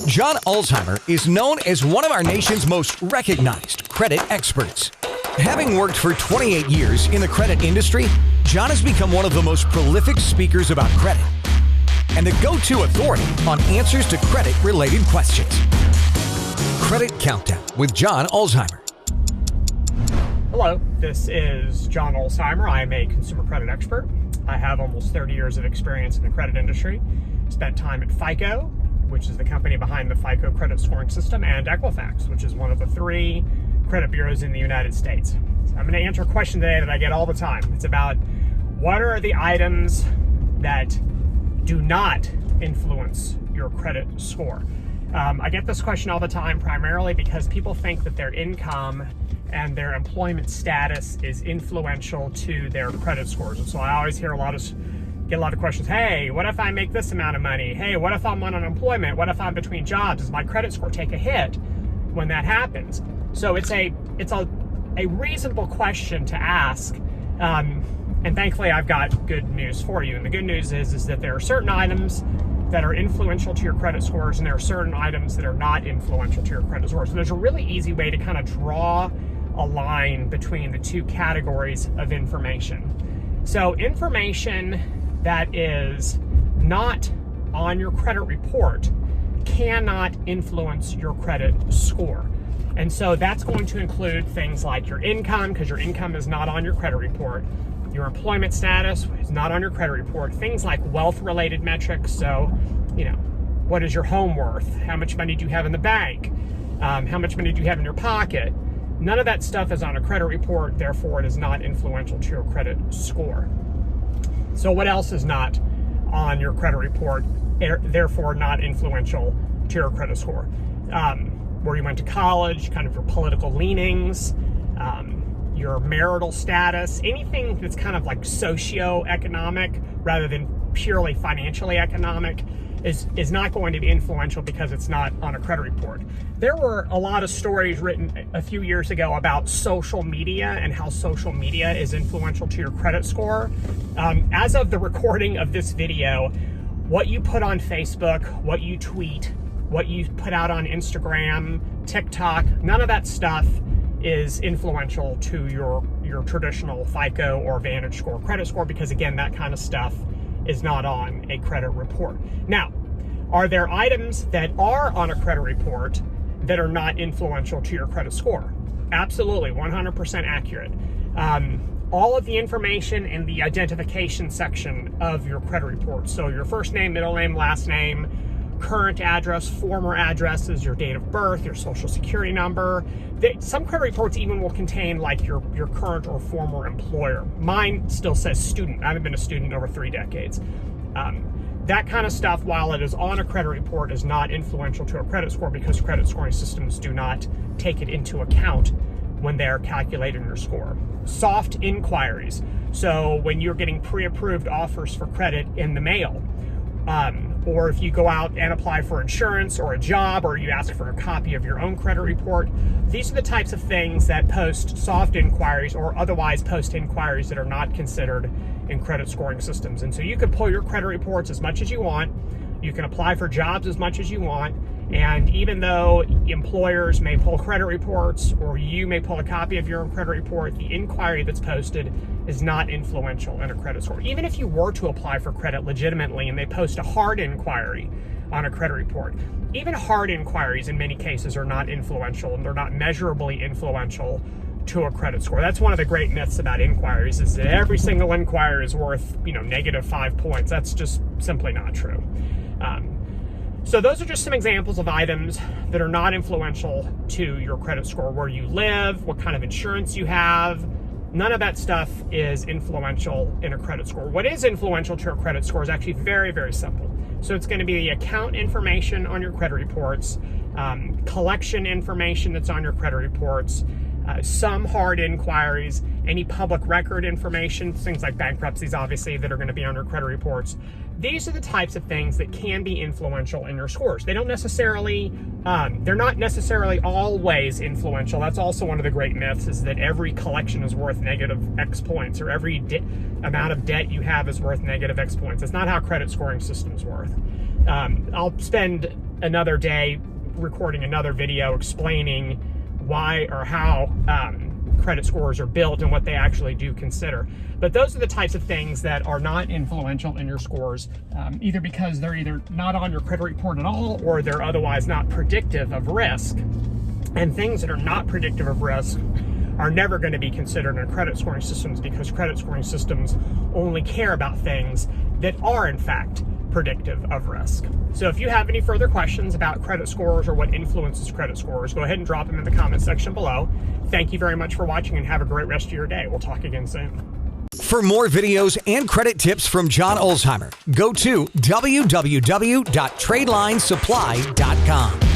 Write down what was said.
John Ulzheimer is known as one of our nation's most recognized credit experts. Having worked for 28 years in the credit industry, John has become one of the most prolific speakers about credit and the go-to authority on answers to credit-related questions. Credit Countdown with John Ulzheimer. Hello, this is John Ulzheimer. I am a consumer credit expert. I have almost 30 years of experience in the credit industry. Spent time at FICO, which is the company behind the FICO credit scoring system, and Equifax, which is one of the 3 credit bureaus in the United States. So I'm going to answer a question today that I get all the time. It's about what are the items that do not influence your credit score. I get this question all the time, primarily because people think that their income and their employment status is influential to their credit scores. And so I always hear get a lot of questions. Hey, what if I make this amount of money? Hey, what if I'm on unemployment? What if I'm between jobs? Does my credit score take a hit when that happens? So it's a reasonable question to ask. And thankfully I've got good news for you. And the good news is that there are certain items that are influential to your credit scores, and there are certain items that are not influential to your credit scores. So there's a really easy way to kind of draw a line between the 2 categories of information. So information that is not on your credit report cannot influence your credit score. And so that's going to include things like your income, because your income is not on your credit report. Your employment status is not on your credit report. Things like wealth-related metrics. So, what is your home worth? How much money do you have in the bank? How much money do you have in your pocket? None of that stuff is on a credit report, therefore it is not influential to your credit score. So what else is not on your credit report, therefore not influential to your credit score? Where you went to college, kind of your political leanings, your marital status, anything that's kind of like socio-economic rather than purely financially economic is not going to be influential because it's not on a credit report. There were a lot of stories written a few years ago about social media and how social media is influential to your credit score. As of the recording of this video, what you put on Facebook, what you tweet, what you put out on Instagram, TikTok, none of that stuff is influential to your traditional FICO or VantageScore credit score, because again, that kind of stuff is not on a credit report. Now, are there items that are on a credit report that are not influential to your credit score? Absolutely, 100% accurate. All of the information in the identification section of your credit report, so your first name, middle name, last name, current address, former addresses, your date of birth, your social security number. Some credit reports even will contain like your current or former employer. Mine still says student. I haven't been a student in over 3 decades. That kind of stuff, while it is on a credit report, is not influential to a credit score because credit scoring systems do not take it into account when they're calculating your score. Soft inquiries. So when you're getting pre-approved offers for credit in the mail, or if you go out and apply for insurance or a job, or you ask for a copy of your own credit report, these are the types of things that post soft inquiries or otherwise post inquiries that are not considered in credit scoring systems. And so you can pull your credit reports as much as you want. You can apply for jobs as much as you want. And even though employers may pull credit reports or you may pull a copy of your own credit report, the inquiry that's posted is not influential in a credit score. Even if you were to apply for credit legitimately and they post a hard inquiry on a credit report, even hard inquiries in many cases are not influential, and they're not measurably influential to a credit score. That's one of the great myths about inquiries, is that every single inquiry is worth, -5 points. That's just simply not true. So those are just some examples of items that are not influential to your credit score. Where you live, what kind of insurance you have, none of that stuff is influential in a credit score. What is influential to your credit score is actually very, very simple. So it's going to be the account information on your credit reports, collection information that's on your credit reports, some hard inquiries, any public record information, things like bankruptcies, obviously, that are going to be on your credit reports. These are the types of things that can be influential in your scores. They don't necessarily, they're not necessarily always influential. That's also one of the great myths, is that every collection is worth negative X points, or every amount of debt you have is worth negative X points. That's not how credit scoring systems work. I'll spend another day recording another video explaining why or how credit scores are built and what they actually do consider. But those are the types of things that are not influential in your scores, either because they're either not on your credit report at all, or they're otherwise not predictive of risk. And things that are not predictive of risk are never going to be considered in credit scoring systems, because credit scoring systems only care about things that are in fact predictive of risk. So if you have any further questions about credit scores or what influences credit scores, go ahead and drop them in the comment section below. Thank you very much for watching, and have a great rest of your day. We'll talk again soon. For more videos and credit tips from John Ulzheimer, go to www.tradelinesupply.com.